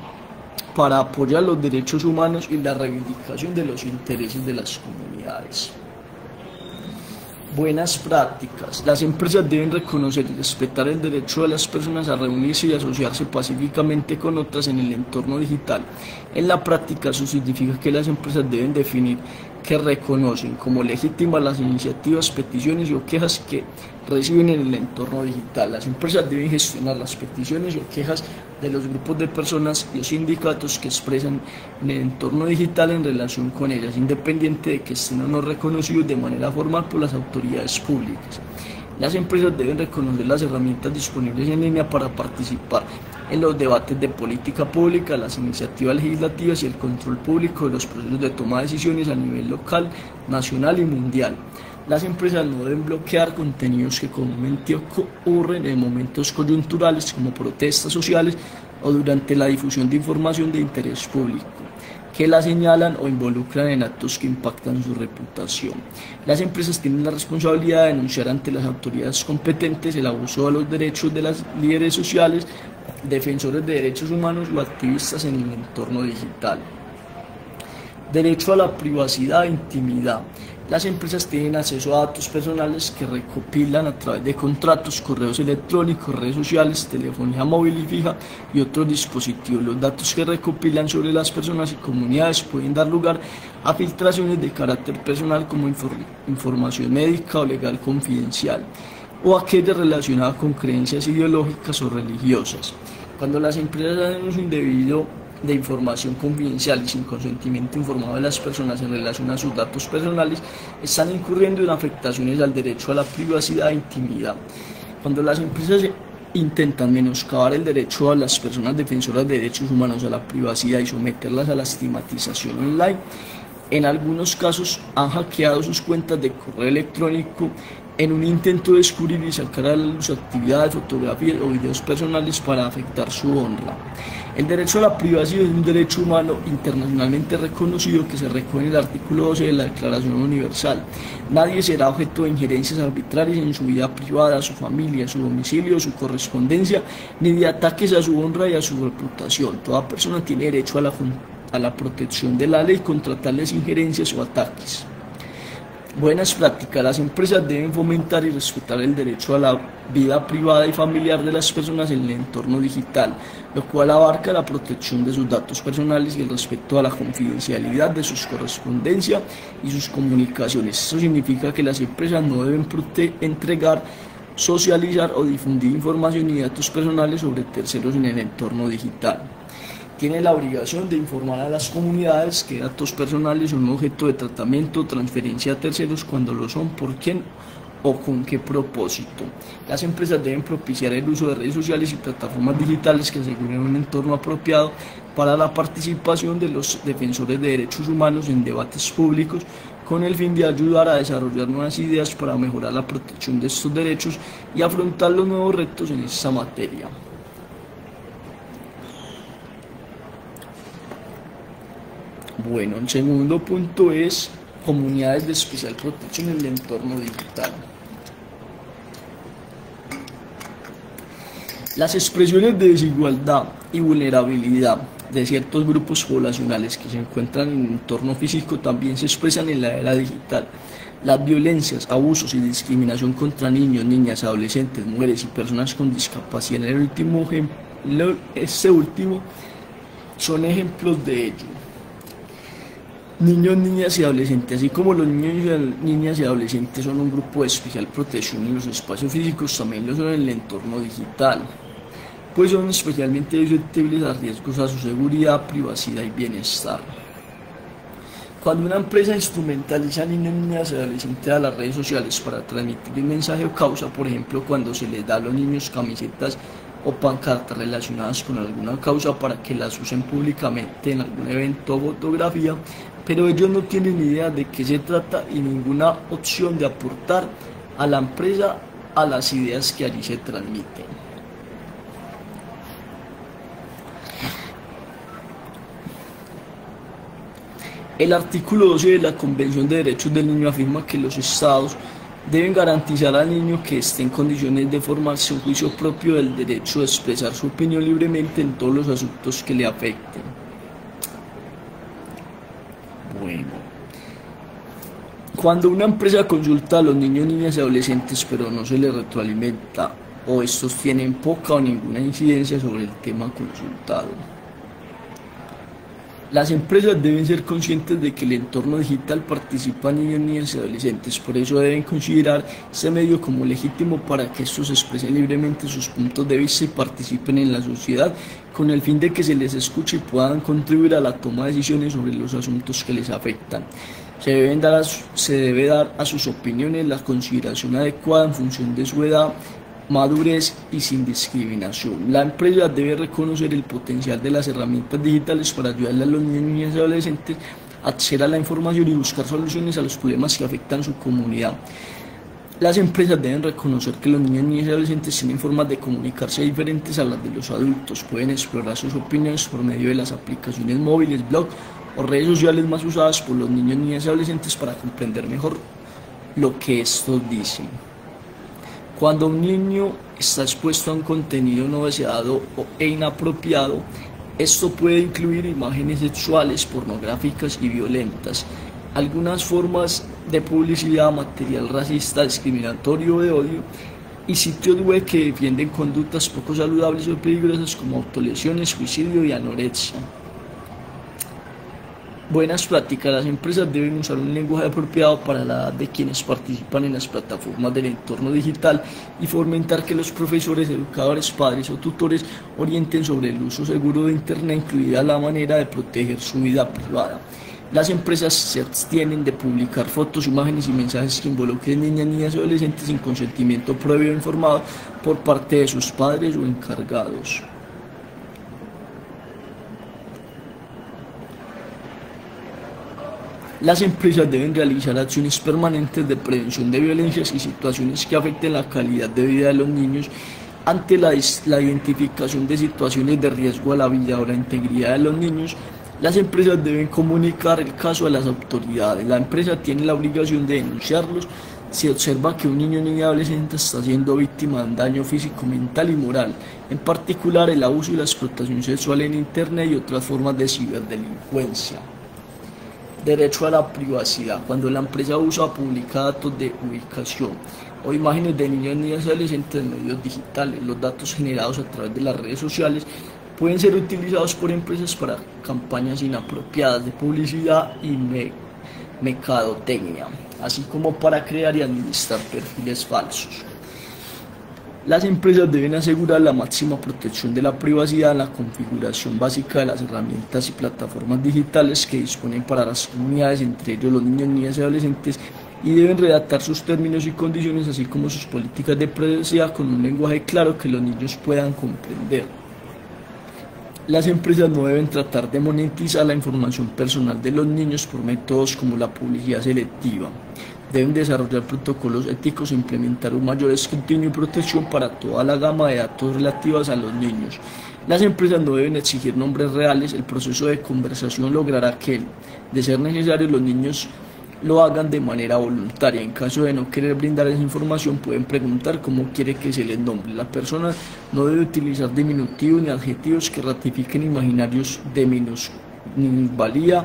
Speaker 1: para apoyar los derechos humanos y la reivindicación de los intereses de las comunidades. Buenas prácticas. Las empresas deben reconocer y respetar el derecho de las personas a reunirse y asociarse pacíficamente con otras en el entorno digital. En la práctica, eso significa que las empresas deben definir que reconocen como legítimas las iniciativas, peticiones o quejas que reciben en el entorno digital. Las empresas deben gestionar las peticiones o quejas de los grupos de personas y sindicatos que expresan en el entorno digital en relación con ellas, independiente de que estén o no reconocidos de manera formal por las autoridades públicas. Las empresas deben reconocer las herramientas disponibles en línea para participar en los debates de política pública, las iniciativas legislativas y el control público de los procesos de toma de decisiones a nivel local, nacional y mundial. Las empresas no deben bloquear contenidos que comúnmente ocurren en momentos coyunturales como protestas sociales o durante la difusión de información de interés público que la señalan o involucran en actos que impactan su reputación. Las empresas tienen la responsabilidad de denunciar ante las autoridades competentes el abuso de los derechos de las líderes sociales, defensores de derechos humanos o activistas en el entorno digital. Derecho a la privacidad e intimidad. Las empresas tienen acceso a datos personales que recopilan a través de contratos, correos electrónicos, redes sociales, telefonía móvil y fija y otros dispositivos. Los datos que recopilan sobre las personas y comunidades pueden dar lugar a filtraciones de carácter personal como información médica o legal confidencial o aquella relacionada con creencias ideológicas o religiosas. Cuando las empresas hacen uso indebido de información confidencial y sin consentimiento informado de las personas en relación a sus datos personales, están incurriendo en afectaciones al derecho a la privacidad e intimidad. Cuando las empresas intentan menoscabar el derecho a las personas defensoras de derechos humanos a la privacidad y someterlas a la estigmatización online, en algunos casos han hackeado sus cuentas de correo electrónico en un intento de descubrir y sacar a la luz actividades, fotografías o videos personales para afectar su honra. El derecho a la privacidad es un derecho humano internacionalmente reconocido que se recoge en el artículo 12 de la Declaración Universal. Nadie será objeto de injerencias arbitrarias en su vida privada, su familia, su domicilio, su correspondencia, ni de ataques a su honra y a su reputación. Toda persona tiene derecho a la protección de la ley contra tales injerencias o ataques. Buenas prácticas. Las empresas deben fomentar y respetar el derecho a la vida privada y familiar de las personas en el entorno digital, lo cual abarca la protección de sus datos personales y el respeto a la confidencialidad de sus correspondencias y sus comunicaciones. Eso significa que las empresas no deben entregar, socializar o difundir información y datos personales sobre terceros en el entorno digital. Tiene la obligación de informar a las comunidades que datos personales son objeto de tratamiento o transferencia a terceros, cuando lo son, por quién o con qué propósito. Las empresas deben propiciar el uso de redes sociales y plataformas digitales que aseguren un entorno apropiado para la participación de los defensores de derechos humanos en debates públicos, con el fin de ayudar a desarrollar nuevas ideas para mejorar la protección de estos derechos y afrontar los nuevos retos en esta materia. Bueno, el segundo punto es comunidades de especial protección en el entorno digital. Las expresiones de desigualdad y vulnerabilidad de ciertos grupos poblacionales que se encuentran en el entorno físico también se expresan en la era digital. Las violencias, abusos y discriminación contra niños, niñas, adolescentes, mujeres y personas con discapacidad este último son ejemplos de ello. Niños, niñas y adolescentes. Así como los niños y niñas y adolescentes son un grupo de especial protección en los espacios físicos, también lo son en el entorno digital, pues son especialmente susceptibles a riesgos a su seguridad, privacidad y bienestar. Cuando una empresa instrumentaliza a niños, niñas y adolescentes a las redes sociales para transmitir un mensaje o causa, por ejemplo cuando se les da a los niños camisetas o pancartas relacionadas con alguna causa para que las usen públicamente en algún evento o fotografía, pero ellos no tienen ni idea de qué se trata y ninguna opción de aportar a la empresa a las ideas que allí se transmiten. El artículo 12 de la Convención de Derechos del Niño afirma que los Estados deben garantizar al niño que esté en condiciones de formarse un juicio propio del derecho de expresar su opinión libremente en todos los asuntos que le afecten. Bueno, cuando una empresa consulta a los niños, niñas y adolescentes pero no se les retroalimenta o estos tienen poca o ninguna incidencia sobre el tema consultado. Las empresas deben ser conscientes de que el entorno digital participa niños, niñas y adolescentes, por eso deben considerar este medio como legítimo para que estos expresen libremente sus puntos de vista y participen en la sociedad con el fin de que se les escuche y puedan contribuir a la toma de decisiones sobre los asuntos que les afectan. Se debe dar a sus opiniones la consideración adecuada en función de su edad, madurez y sin discriminación. La empresa debe reconocer el potencial de las herramientas digitales para ayudarle a los niños, niñas y adolescentes a acceder a la información y buscar soluciones a los problemas que afectan a su comunidad. Las empresas deben reconocer que los niños, niñas y adolescentes tienen formas de comunicarse diferentes a las de los adultos. Pueden explorar sus opiniones por medio de las aplicaciones móviles, blogs o redes sociales más usadas por los niños, niñas y adolescentes para comprender mejor lo que estos dicen. Cuando un niño está expuesto a un contenido no deseado e inapropiado, esto puede incluir imágenes sexuales, pornográficas y violentas, algunas formas de publicidad, material racista, discriminatorio o de odio, y sitios web que defienden conductas poco saludables o peligrosas como autolesiones, suicidio y anorexia. Buenas prácticas. Las empresas deben usar un lenguaje apropiado para la edad de quienes participan en las plataformas del entorno digital y fomentar que los profesores, educadores, padres o tutores orienten sobre el uso seguro de Internet, incluida la manera de proteger su vida privada. Las empresas se abstienen de publicar fotos, imágenes y mensajes que involucren niñas, niñas y adolescentes sin consentimiento previo e informado por parte de sus padres o encargados. Las empresas deben realizar acciones permanentes de prevención de violencias y situaciones que afecten la calidad de vida de los niños ante la identificación de situaciones de riesgo a la vida o la integridad de los niños. Las empresas deben comunicar el caso a las autoridades. La empresa tiene la obligación de denunciarlos si observa que un niño o niña adolescente está siendo víctima de un daño físico, mental y moral, en particular el abuso y la explotación sexual en Internet y otras formas de ciberdelincuencia. Derecho a la privacidad. Cuando la empresa usa o publica datos de ubicación o imágenes de niños, niñas y adolescentes en medios digitales, los datos generados a través de las redes sociales pueden ser utilizados por empresas para campañas inapropiadas de publicidad y mercadotecnia, así como para crear y administrar perfiles falsos. Las empresas deben asegurar la máxima protección de la privacidad en la configuración básica de las herramientas y plataformas digitales que disponen para las comunidades, entre ellos los niños, niñas y adolescentes, y deben redactar sus términos y condiciones, así como sus políticas de privacidad con un lenguaje claro que los niños puedan comprender. Las empresas no deben tratar de monetizar la información personal de los niños por métodos como la publicidad selectiva. Deben desarrollar protocolos éticos e implementar un mayor escrutinio y protección para toda la gama de datos relativos a los niños. Las empresas no deben exigir nombres reales. El proceso de conversación logrará que, de ser necesario, los niños lo hagan de manera voluntaria. En caso de no querer brindar esa información, pueden preguntar cómo quiere que se les nombre. La persona no debe utilizar diminutivos ni adjetivos que ratifiquen imaginarios de minusvalía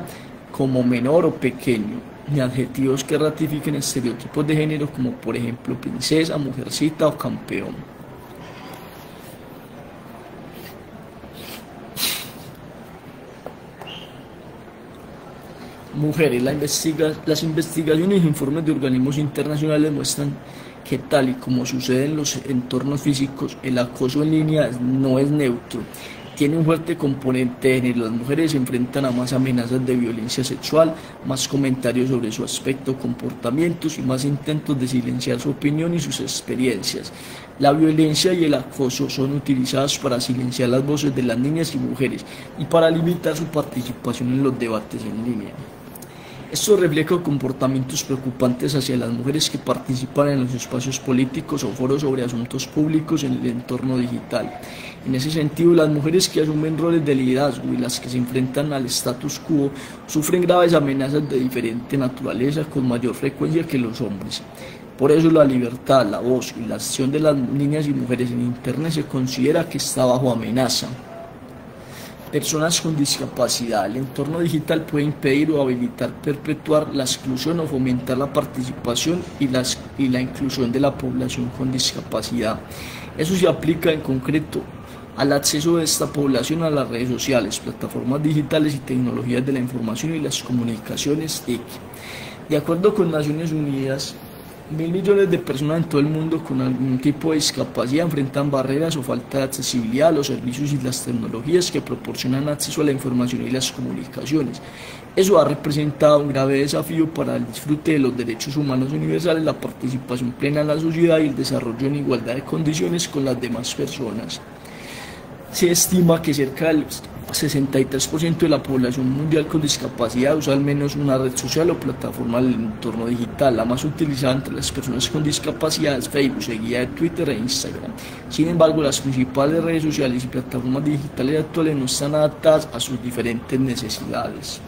Speaker 1: como menor o pequeño, ni adjetivos que ratifiquen estereotipos de género como por ejemplo princesa, mujercita o campeón. Mujeres. Las investigaciones e informes de organismos internacionales muestran que, tal y como sucede en los entornos físicos, el acoso en línea no es neutro. Tiene un fuerte componente de género. Las mujeres se enfrentan a más amenazas de violencia sexual, más comentarios sobre su aspecto, comportamientos y más intentos de silenciar su opinión y sus experiencias. La violencia y el acoso son utilizados para silenciar las voces de las niñas y mujeres y para limitar su participación en los debates en línea. Esto refleja comportamientos preocupantes hacia las mujeres que participan en los espacios políticos o foros sobre asuntos públicos en el entorno digital. En ese sentido, las mujeres que asumen roles de liderazgo y las que se enfrentan al status quo sufren graves amenazas de diferente naturaleza con mayor frecuencia que los hombres. Por eso la libertad, la voz y la acción de las niñas y mujeres en Internet se considera que está bajo amenaza. Personas con discapacidad. El entorno digital puede impedir o habilitar, perpetuar la exclusión o fomentar la participación y la inclusión de la población con discapacidad. Eso se aplica en concreto al acceso de esta población a las redes sociales, plataformas digitales y tecnologías de la información y las comunicaciones TIC. De acuerdo con Naciones Unidas, 1.000 millones de personas en todo el mundo con algún tipo de discapacidad enfrentan barreras o falta de accesibilidad a los servicios y las tecnologías que proporcionan acceso a la información y las comunicaciones. Eso ha representado un grave desafío para el disfrute de los derechos humanos universales, la participación plena en la sociedad y el desarrollo en igualdad de condiciones con las demás personas. Se estima que cerca del 63% de la población mundial con discapacidad usa al menos una red social o plataforma del entorno digital. La más utilizada entre las personas con discapacidad es Facebook, seguida de Twitter e Instagram. Sin embargo, las principales redes sociales y plataformas digitales actuales no están adaptadas a sus diferentes necesidades.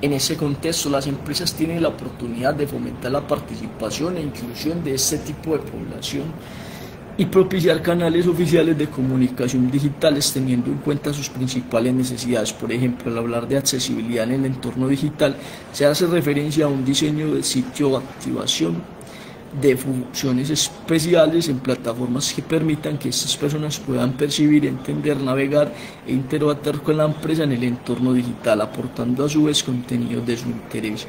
Speaker 1: En ese contexto, las empresas tienen la oportunidad de fomentar la participación e inclusión de este tipo de población y propiciar canales oficiales de comunicación digitales teniendo en cuenta sus principales necesidades. Por ejemplo, al hablar de accesibilidad en el entorno digital, se hace referencia a un diseño de sitio o activación de funciones especiales en plataformas que permitan que estas personas puedan percibir, entender, navegar e interactuar con la empresa en el entorno digital, aportando a su vez contenidos de su interés.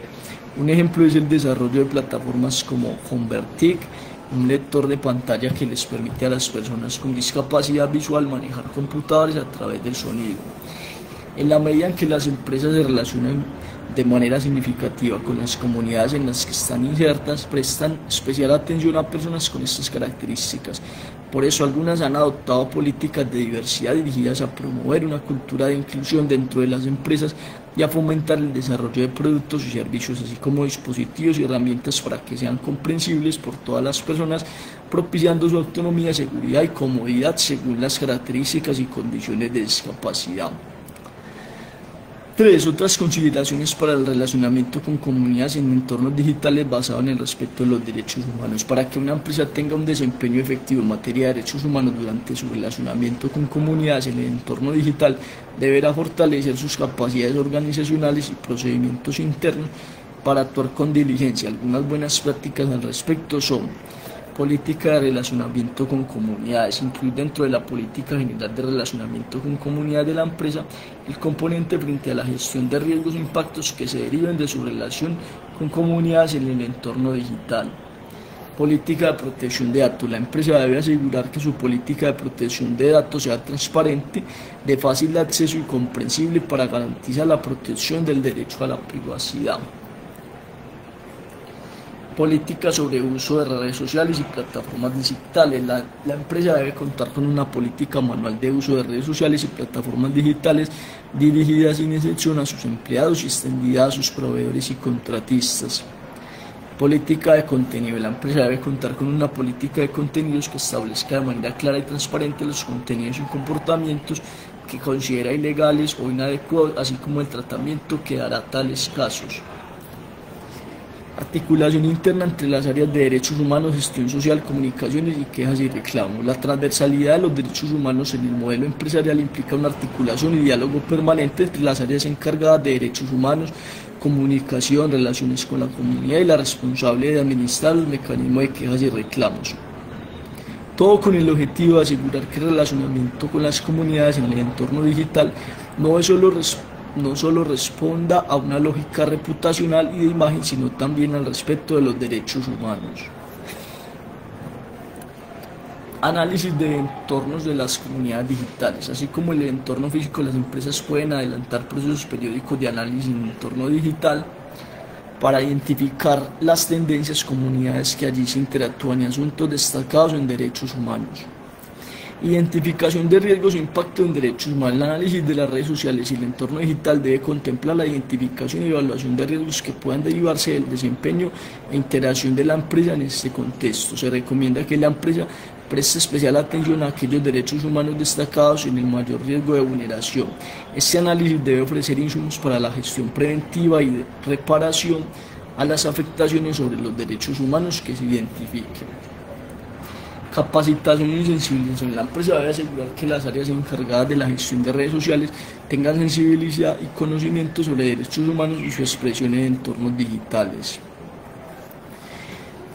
Speaker 1: Un ejemplo es el desarrollo de plataformas como Convertic, un lector de pantalla que les permite a las personas con discapacidad visual manejar computadores a través del sonido. En la medida en que las empresas se relacionan de manera significativa con las comunidades en las que están insertas, prestan especial atención a personas con estas características. Por eso algunas han adoptado políticas de diversidad dirigidas a promover una cultura de inclusión dentro de las empresas y a fomentar el desarrollo de productos y servicios, así como dispositivos y herramientas para que sean comprensibles por todas las personas, propiciando su autonomía, seguridad y comodidad según las características y condiciones de discapacidad. 3. Otras consideraciones para el relacionamiento con comunidades en entornos digitales basado en el respeto de los derechos humanos. Para que una empresa tenga un desempeño efectivo en materia de derechos humanos durante su relacionamiento con comunidades en el entorno digital, deberá fortalecer sus capacidades organizacionales y procedimientos internos para actuar con diligencia. Algunas buenas prácticas al respecto son: política de relacionamiento con comunidades. Incluir dentro de la política general de relacionamiento con comunidades de la empresa el componente frente a la gestión de riesgos e impactos que se deriven de su relación con comunidades en el entorno digital. Política de protección de datos. La empresa debe asegurar que su política de protección de datos sea transparente, de fácil acceso y comprensible para garantizar la protección del derecho a la privacidad. Política sobre uso de redes sociales y plataformas digitales. La empresa debe contar con una política manual de uso de redes sociales y plataformas digitales dirigida sin excepción a sus empleados y extendida a sus proveedores y contratistas. Política de contenido. La empresa debe contar con una política de contenidos que establezca de manera clara y transparente los contenidos y comportamientos que considera ilegales o inadecuados, así como el tratamiento que dará a tales casos. Articulación interna entre las áreas de derechos humanos, gestión social, comunicaciones y quejas y reclamos. La transversalidad de los derechos humanos en el modelo empresarial implica una articulación y diálogo permanente entre las áreas encargadas de derechos humanos, comunicación, relaciones con la comunidad y la responsable de administrar los mecanismos de quejas y reclamos. Todo con el objetivo de asegurar que el relacionamiento con las comunidades en el entorno digital no solo responda a una lógica reputacional y de imagen, sino también al respeto de los derechos humanos. Análisis de entornos de las comunidades digitales. Así como el entorno físico, las empresas pueden adelantar procesos periódicos de análisis en el entorno digital para identificar las tendencias, comunidades que allí se interactúan y asuntos destacados en derechos humanos. Identificación de riesgos e impacto en derechos humanos. El análisis de las redes sociales y el entorno digital debe contemplar la identificación y evaluación de riesgos que puedan derivarse del desempeño e interacción de la empresa en este contexto. Se recomienda que la empresa preste especial atención a aquellos derechos humanos destacados en el mayor riesgo de vulneración. Este análisis debe ofrecer insumos para la gestión preventiva y de reparación a las afectaciones sobre los derechos humanos que se identifiquen. Capacitación y sensibilización. La empresa debe asegurar que las áreas encargadas de la gestión de redes sociales tengan sensibilidad y conocimiento sobre derechos humanos y su expresión en entornos digitales.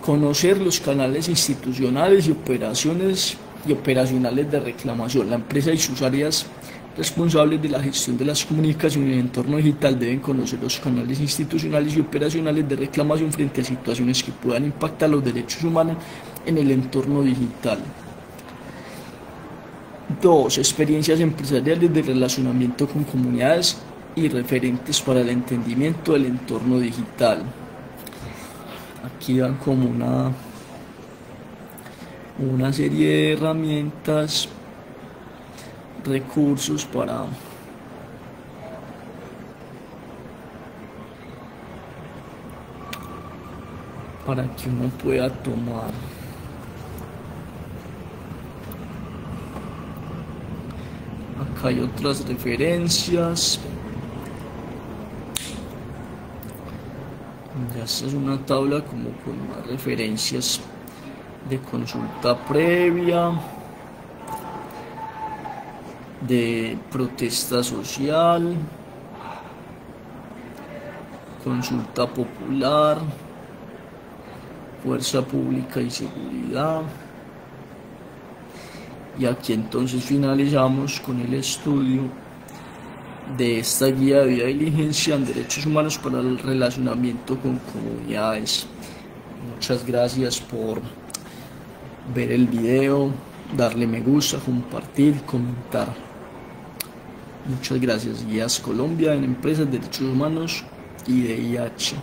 Speaker 1: Conocer los canales institucionales y operaciones y operacionales de reclamación. La empresa y sus áreas responsables de la gestión de las comunicaciones en el entorno digital deben conocer los canales institucionales y operacionales de reclamación frente a situaciones que puedan impactar los derechos humanos en el entorno digital. 2. Experiencias empresariales de relacionamiento con comunidades y referentes para el entendimiento del entorno digital. Aquí dan como una serie de herramientas, recursos para que uno pueda tomar. Acá hay otras referencias. Ya esta es una tabla como con más referencias de consulta previa, de protesta social, consulta popular, fuerza pública y seguridad. Y aquí entonces finalizamos con el estudio de esta guía de vía diligencia en derechos humanos para el relacionamiento con comunidades. Muchas gracias por ver el video, darle me gusta, compartir, comentar. Muchas gracias. Guías Colombia en Empresas, Derechos Humanos y DIH.